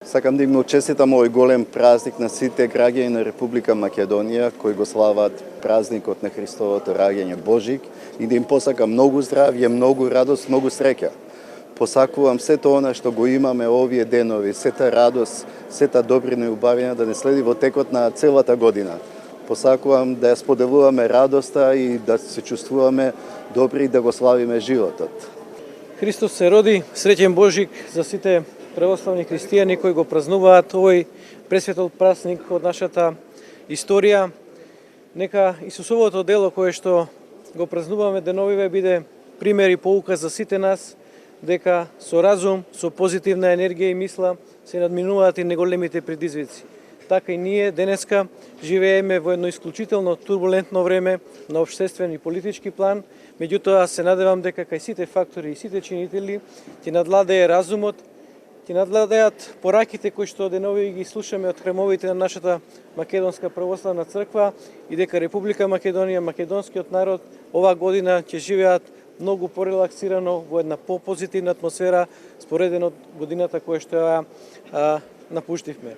Сакам да им честитам овој голем празник на сите граѓани на Република Македонија кои го слават празникот на Христовото раѓање Божик и да им посакам многу здравје, многу радост, многу среќа. Посакувам сето она што го имаме овие денови, сета радост, сета добрина и убавина да не следи во текот на целата година. Посакувам да ја споделуваме радоста и да се чувствуваме добри и да го славиме животот. Христос се роди, среќен Божик за сите православни христијани кои го празнуваат овој пресветол празник од нашата историја. Нека Исусовото дело кое што го празнуваме деновиве биде пример и поука за сите нас, дека со разум, со позитивна енергија и мисла се надминуваат и неголемите предизвици. Така и ние денеска живееме во едно исклучително турбулентно време на општествен и политички план, меѓутоа се надевам дека кај сите фактори и сите чинители ќе надвладее разумот, ќе надвладеат пораките кои што денови ги слушаме од храмовите на нашата Македонска православна црква и дека Република Македонија, македонскиот народ оваа година ќе живеат многу порелаксирано во една попозитивна атмосфера споредено од годината која што ја напуштивме.